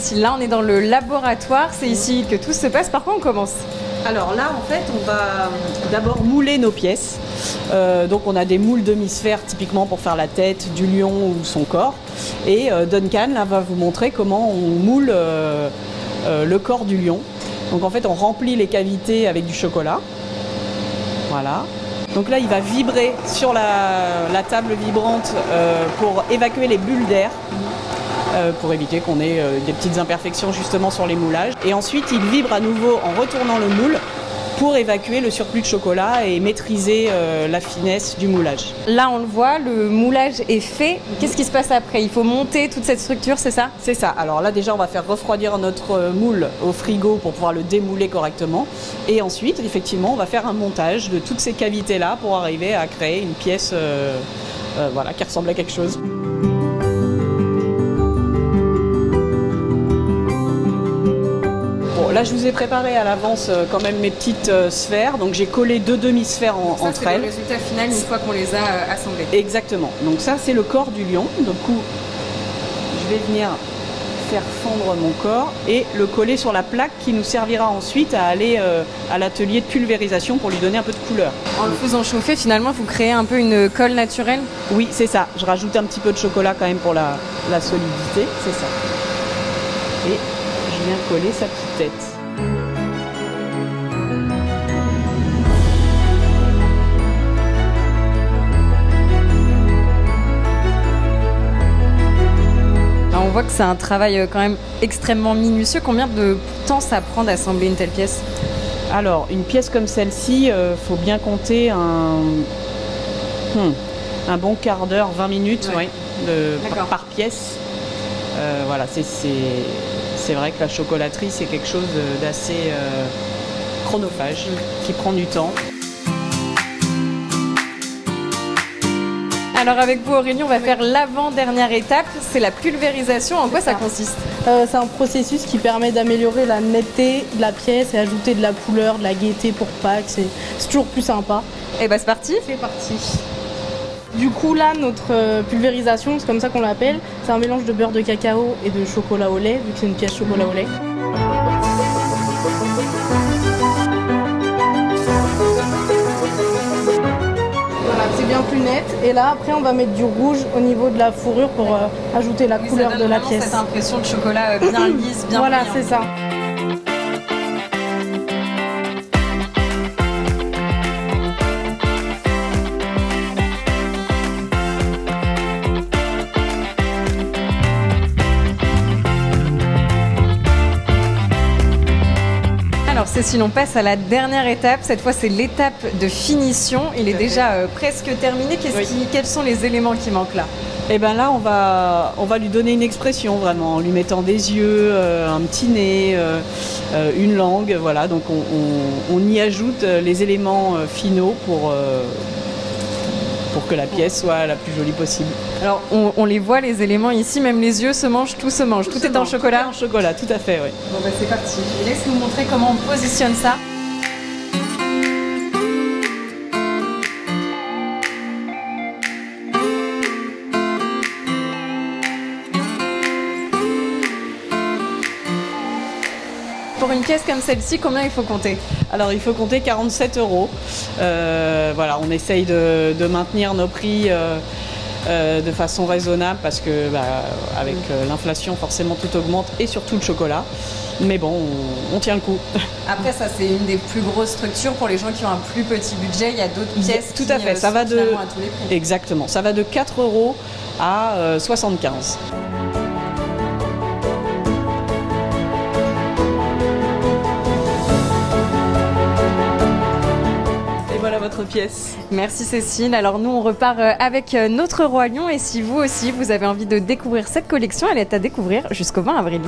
Cécile, là on est dans le laboratoire, c'est ici que tout se passe. Par quoi on commence? Alors là, en fait, on va d'abord mouler nos pièces. Donc on a des moules demi-sphères typiquement pour faire la tête du lion ou son corps. Et Duncan là, va vous montrer comment on moule le corps du lion. Donc en fait, on remplit les cavités avec du chocolat. Voilà. Donc là, il va vibrer sur la table vibrante pour évacuer les bulles d'air. Pour éviter qu'on ait des petites imperfections justement sur les moulages. Et ensuite, il vibre à nouveau en retournant le moule pour évacuer le surplus de chocolat et maîtriser la finesse du moulage. Là, on le voit, le moulage est fait. Qu'est-ce qui se passe après? Il faut monter toute cette structure, c'est ça? C'est ça. Alors là, déjà, on va faire refroidir notre moule au frigo pour pouvoir le démouler correctement. Et ensuite, effectivement, on va faire un montage de toutes ces cavités-là pour arriver à créer une pièce voilà, qui ressemble à quelque chose. Là, je vous ai préparé à l'avance quand même mes petites sphères. Donc, j'ai collé 2 demi-sphères entre elles. C'est le résultat final une fois qu'on les a assemblées. Exactement. Donc, ça, c'est le corps du lion. Du coup, je vais venir faire fondre mon corps et le coller sur la plaque qui nous servira ensuite à aller à l'atelier de pulvérisation pour lui donner un peu de couleur. En le faisant chauffer, finalement, vous créez un peu une colle naturelle? Oui, c'est ça. Je rajoute un petit peu de chocolat quand même pour la solidité. C'est ça. Et je viens coller sa petite tête. Alors on voit que c'est un travail quand même extrêmement minutieux. Combien de temps ça prend d'assembler une telle pièce? Alors, une pièce comme celle-ci, faut bien compter un bon quart d'heure, 20 minutes ouais. par pièce. Voilà, c'est vrai que la chocolaterie, c'est quelque chose d'assez chronophage, qui prend du temps. Alors avec vous Aurélie, on va faire l'avant-dernière étape, c'est la pulvérisation. En quoi ça consiste? C'est un processus qui permet d'améliorer la netteté de la pièce et ajouter de la couleur, de la gaieté pour Pâques. C'est toujours plus sympa. Et bah c'est parti. C'est parti. Du coup là, notre pulvérisation, c'est comme ça qu'on l'appelle, c'est un mélange de beurre de cacao et de chocolat au lait, vu que c'est une pièce chocolat au lait. Voilà, c'est bien plus net. Et là, après, on va mettre du rouge au niveau de la fourrure pour ajouter la couleur de la pièce. Cette impression de chocolat bien lisse, bien voilà, brillant. c'est ça. Alors Cécile, on passe à la dernière étape. Cette fois, c'est l'étape de finition. Il est déjà presque terminé. Quels sont les éléments qui manquent là? Et bien là, on va lui donner une expression vraiment, en lui mettant des yeux, un petit nez, une langue. Voilà, donc on y ajoute les éléments finaux pour que la pièce soit la plus jolie possible. Alors on les voit les éléments ici, même les yeux se mangent, tout se mange. Tout est en chocolat? Tout est en chocolat, tout à fait, oui. Bon bah c'est parti. Je laisse nous montrer comment on positionne ça. Pour une pièce comme celle-ci, combien il faut compter? Alors il faut compter 47 €. Voilà, on essaye de maintenir nos prix de façon raisonnable parce que avec l'inflation forcément tout augmente et surtout le chocolat. Mais bon, on tient le coup. Après ça c'est une des plus grosses structures pour les gens qui ont un plus petit budget. Il y a d'autres pièces tout à fait. Ça va à tous les prix. Exactement. Ça va de 4 € à 75. Voilà votre pièce. Merci Cécile. Alors nous on repart avec notre roi lion et si vous aussi vous avez envie de découvrir cette collection, elle est à découvrir jusqu'au 20 avril.